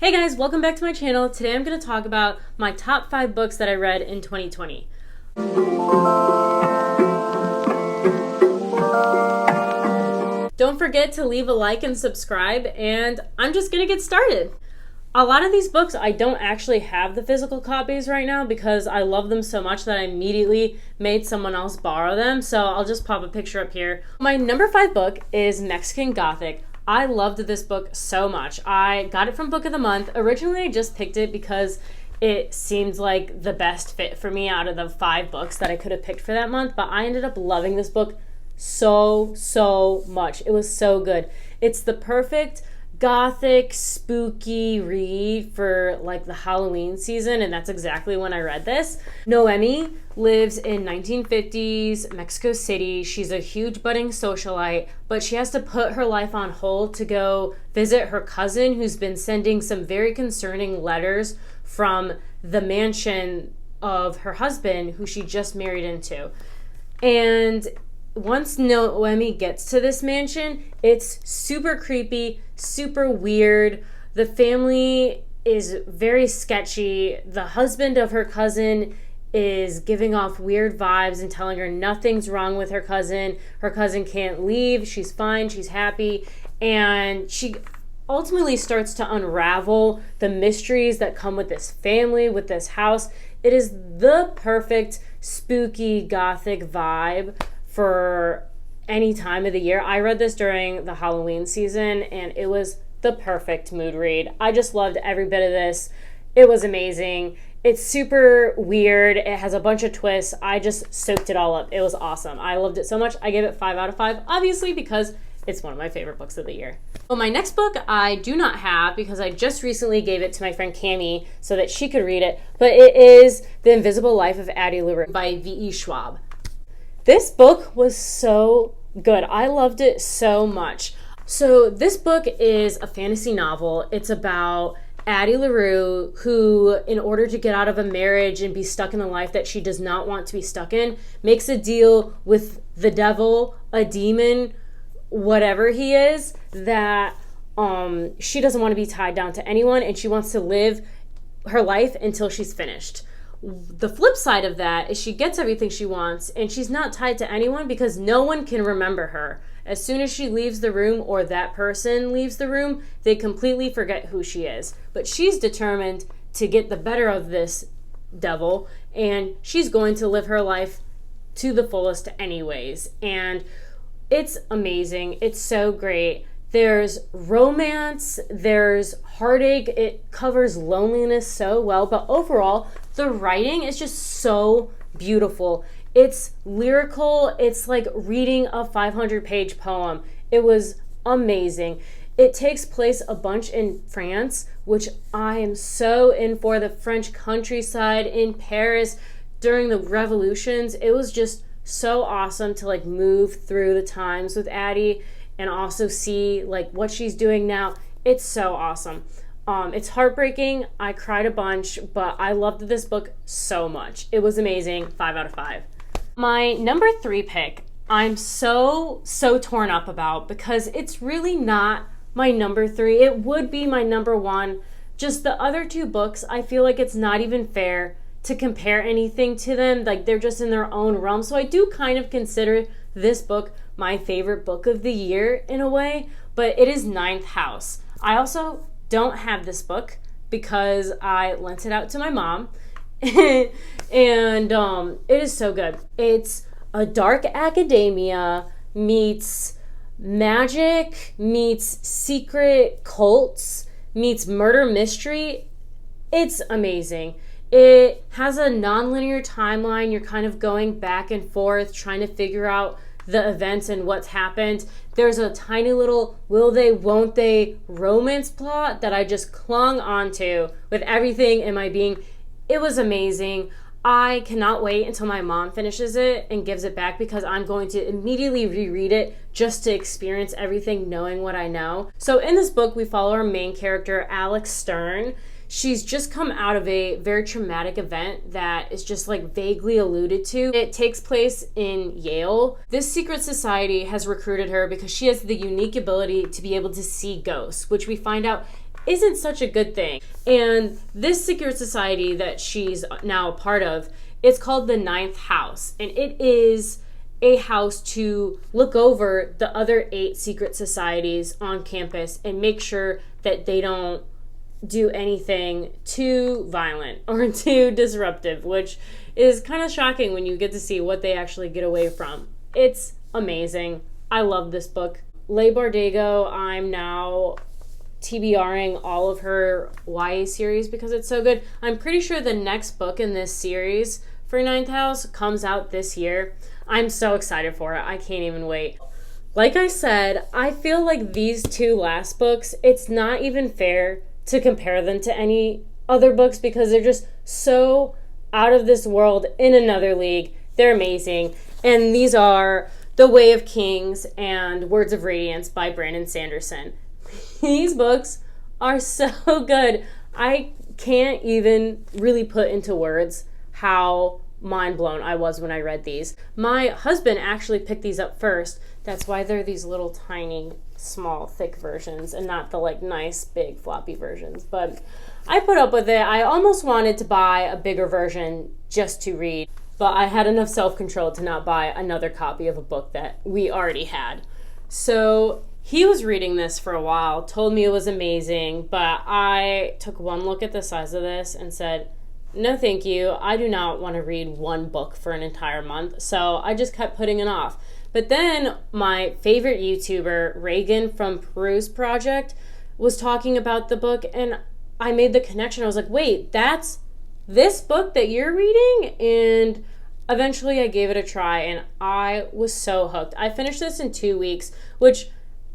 Hey guys, welcome back to my channel. Today I'm going to talk about my top 5 books that I read in 2020. Don't forget to leave a like and subscribe, and I'm just going to get started. A lot of these books I don't actually have the physical copies right now because I love them so much that I immediately made someone else borrow them, so I'll just pop a picture up here. My number 5 book is Mexican Gothic. I loved this book so much. I got it from Book of the Month. Originally, I just picked it because it seemed like the best fit for me out of the 5 books that I could have picked for that month, but I ended up loving this book so much. It was so good. It's the perfect gothic, spooky read for like the Halloween season, and that's exactly when I read this. Noemi lives in 1950s Mexico City. She's a huge budding socialite, but she has to put her life on hold to go visit her cousin who's been sending some very concerning letters from the mansion of her husband who she just married into. And once Noemi gets to this mansion, it's super creepy, super weird. The family is very sketchy. The husband of her cousin is giving off weird vibes and telling her nothing's wrong with her cousin. Her cousin can't leave. She's fine. She's happy. And she ultimately starts to unravel the mysteries that come with this family, with this house. It is the perfect spooky gothic vibe for any time of the year. I read this during the Halloween season and it was the perfect mood read. I just loved every bit of this. It was amazing. It's super weird. It has a bunch of twists. I just soaked it all up. It was awesome. I loved it so much. I gave it 5 out of 5, obviously because it's one of my favorite books of the year. Well, my next book I do not have because I just recently gave it to my friend Cami so that she could read it, but it is The Invisible Life of Addie LaRue by V.E. Schwab. This book was so good. I loved it so much. So this book is a fantasy novel. It's about Addie LaRue, who, in order to get out of a marriage and be stuck in a life that she does not want to be stuck in, makes a deal with the devil, a demon, whatever he is, that she doesn't want to be tied down to anyone and she wants to live her life until she's finished. The flip side of that is she gets everything she wants and she's not tied to anyone because no one can remember her. As soon as she leaves the room or that person leaves the room, they completely forget who she is. But she's determined to get the better of this devil and she's going to live her life to the fullest anyways. And it's amazing. It's so great. There's romance, there's heartache, it covers loneliness so well, but overall, the writing is just so beautiful. It's lyrical, it's like reading a 500-page poem. It was amazing. It takes place a bunch in France, which I am so in for. The French countryside in Paris during the revolutions. It was just so awesome to like move through the times with Addie and also see like what she's doing now. It's so awesome. It's heartbreaking. I cried a bunch, but I loved this book so much. It was amazing. 5 out of 5. My number 3 pick, I'm so torn up about because it's really not my number 3. It would be my number 1. Just the other 2 books, I feel like it's not even fair to compare anything to them. Like they're just in their own realm. So I do kind of consider this book my favorite book of the year in a way, but it is Ninth House. I also don't have this book because I lent it out to my mom and it is so good. It's a dark academia meets magic meets secret cults meets murder mystery. It's amazing. It has a non-linear timeline. You're kind of going back and forth trying to figure out the events and what's happened. There's a tiny little will they, won't they romance plot that I just clung onto with everything in my being. It was amazing. I cannot wait until my mom finishes it and gives it back because I'm going to immediately reread it just to experience everything knowing what I know. So in this book, we follow our main character, Alex Stern. She's just come out of a very traumatic event that is just like vaguely alluded to. It takes place in Yale. This secret society has recruited her because she has the unique ability to be able to see ghosts, which we find out isn't such a good thing. And this secret society that she's now a part of, it's called the Ninth House. And it is a house to look over the other 8 secret societies on campus and make sure that they don't do anything too violent or too disruptive, which is kind of shocking when you get to see what they actually get away from. It's amazing. I love this book. Leigh Bardugo, I'm now TBRing all of her YA series because it's so good. I'm pretty sure the next book in this series for Ninth House comes out this year. I'm so excited for it. I can't even wait. Like I said, I feel like these 2 last books, it's not even fair to compare them to any other books because they're just so out of this world, in another league. They're amazing. And these are The Way of Kings and Words of Radiance by Brandon Sanderson. These books are so good. I can't even really put into words how mind blown I was when I read these. My husband actually picked these up first. That's why they're these little tiny, small, thick versions and not the like nice, big, floppy versions. But I put up with it. I almost wanted to buy a bigger version just to read, but I had enough self-control to not buy another copy of a book that we already had. So he was reading this for a while, told me it was amazing, but I took one look at the size of this and said, no thank you, I do not want to read one book for an entire month, so I just kept putting it off. But then my favorite YouTuber, Reagan from Peruse Project, was talking about the book, and I made the connection. I was like, wait, that's this book that you're reading? And eventually I gave it a try, and I was so hooked. I finished this in 2 weeks, which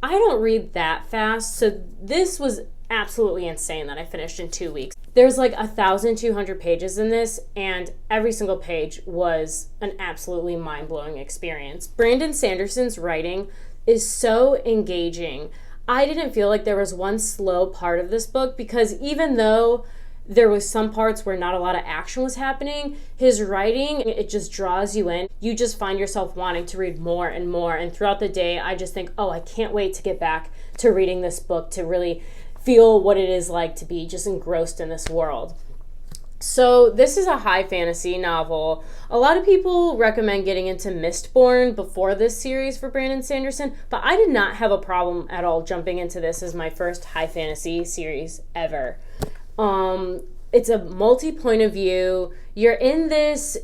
I don't read that fast, so this was absolutely insane that I finished in 2 weeks. There's like 1,200 pages in this, and every single page was an absolutely mind-blowing experience. Brandon Sanderson's writing is so engaging. I didn't feel like there was one slow part of this book because even though there was some parts where not a lot of action was happening, his writing, it just draws you in. You just find yourself wanting to read more and more. And throughout the day, I just think, oh, I can't wait to get back to reading this book to really feel what it is like to be just engrossed in this world. So this is a high fantasy novel. A lot of people recommend getting into Mistborn before this series for Brandon Sanderson, but I did not have a problem at all jumping into this as my first high fantasy series ever. It's a multi-point of view. You're in this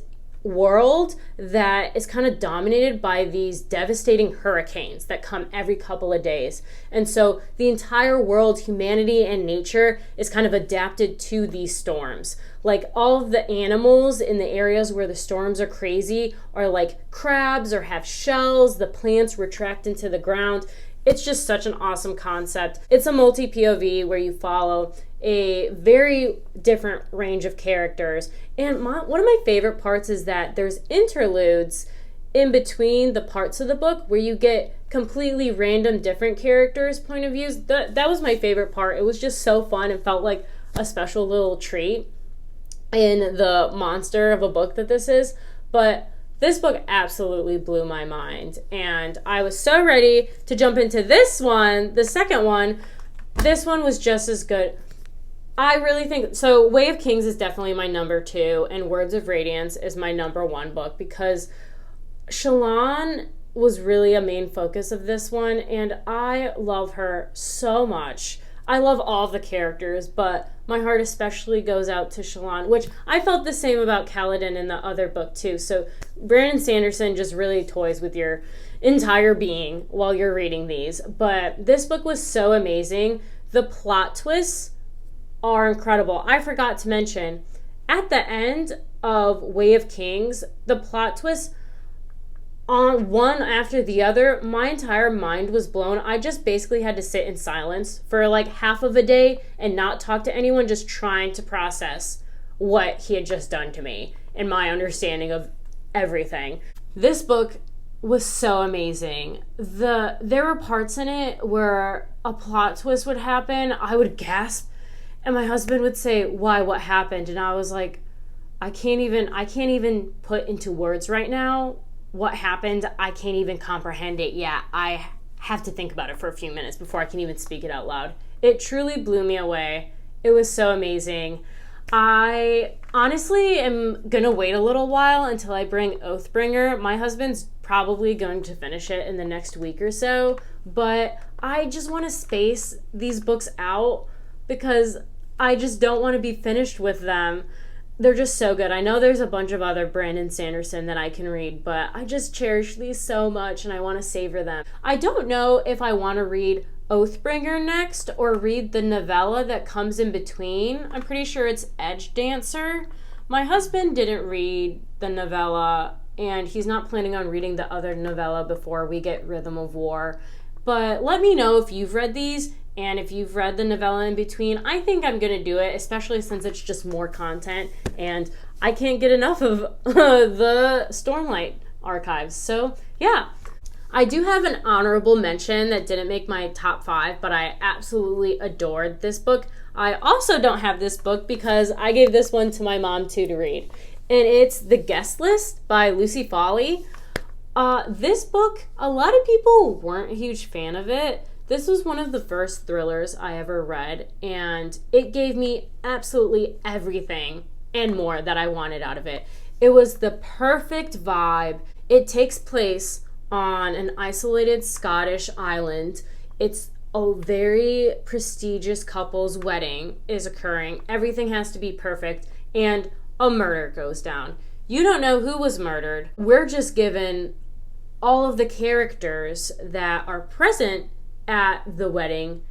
world that is kind of dominated by these devastating hurricanes that come every couple of days. And so the entire world, humanity and nature, is kind of adapted to these storms. Like all of the animals in the areas where the storms are crazy are like crabs or have shells. The plants retract into the ground. It's just such an awesome concept. It's a multi-POV where you follow a very different range of characters. And one of my favorite parts is that there's interludes in between the parts of the book where you get completely random different characters' point of views. That was my favorite part. It was just so fun and felt like a special little treat in the monster of a book that this is. But this book absolutely blew my mind, and I was so ready to jump into this one, the second one. This one was just as good. I really think, so Way of Kings is definitely my number 2, and Words of Radiance is my number 1 book, because Shallan was really a main focus of this one, and I love her so much. I love all the characters, but my heart especially goes out to Shallan, which I felt the same about Kaladin in the other book too. So Brandon Sanderson just really toys with your entire being while you're reading these. But this book was so amazing. The plot twists are incredible. I forgot to mention, at the end of Way of Kings, the plot twists on one after the other, my entire mind was blown. I just basically had to sit in silence for like half of a day and not talk to anyone, just trying to process what he had just done to me and my understanding of everything. This book was so amazing. There were parts in it where a plot twist would happen. I would gasp, and my husband would say, "Why? What happened?" And I was like, I can't even put into words right now what happened. I can't even comprehend it yet. I have to think about it for a few minutes before I can even speak it out loud. It truly blew me away. It was so amazing. I honestly am gonna wait a little while until I bring Oathbringer. My husband's probably going to finish it in the next week or so, but I just want to space these books out because I just don't want to be finished with them. They're just so good. I know there's a bunch of other Brandon Sanderson that I can read, but I just cherish these so much and I want to savor them. I don't know if I want to read Oathbringer next or read the novella that comes in between. I'm pretty sure it's Edge Dancer. My husband didn't read the novella and he's not planning on reading the other novella before we get Rhythm of War. But let me know if you've read these and if you've read the novella in between. I think I'm going to do it, especially since it's just more content and I can't get enough of the Stormlight archives. So yeah. I do have an honorable mention that didn't make my top 5, but I absolutely adored this book. I also don't have this book because I gave this one to my mom too to read. And it's The Guest List by Lucy Foley. This book, a lot of people weren't a huge fan of it. This was one of the first thrillers I ever read, and it gave me absolutely everything and more that I wanted out of it. It was the perfect vibe. It takes place on an isolated Scottish island. It's a very prestigious couple's wedding is occurring. Everything has to be perfect, and a murder goes down. You don't know who was murdered. We're just given all of the characters that are present at the wedding,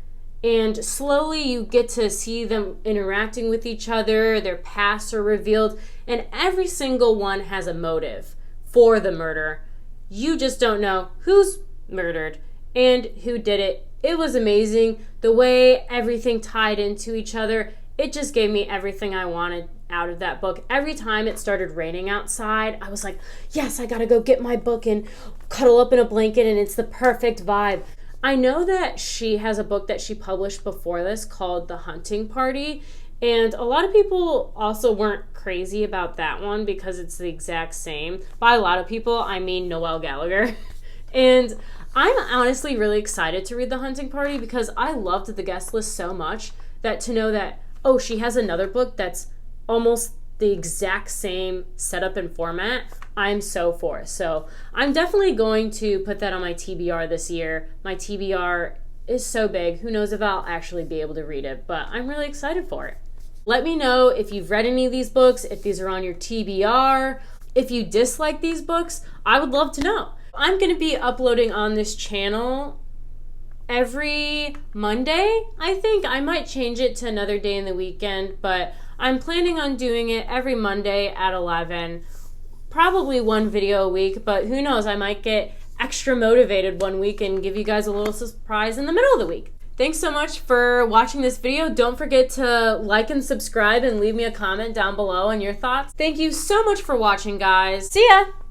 and slowly you get to see them interacting with each other. Their pasts are revealed, and every single one has a motive for the murder. You just don't know who's murdered and who did it. It was amazing. The way everything tied into each other, it just gave me everything I wanted out of that book. Every time it started raining outside, I was like, yes, I gotta go get my book and cuddle up in a blanket, and it's the perfect vibe. I know that she has a book that she published before this called The Hunting Party, and a lot of people also weren't crazy about that one because it's the exact same. By a lot of people, I mean Noelle Gallagher. And I'm honestly really excited to read The Hunting Party because I loved The Guest List so much that to know that, oh, she has another book that's almost the exact same setup and format, I'm so for. So I'm definitely going to put that on my TBR this year. My TBR is so big. Who knows if I'll actually be able to read it, but I'm really excited for it. Let me know if you've read any of these books, if these are on your TBR. If you dislike these books, I would love to know. I'm going to be uploading on this channel every Monday, I think. I might change it to another day in the weekend, but I'm planning on doing it every Monday at 11. Probably one video a week, but who knows, I might get extra motivated one week and give you guys a little surprise in the middle of the week. Thanks so much for watching this video. Don't forget to like and subscribe and leave me a comment down below on your thoughts. Thank you so much for watching, guys. See ya!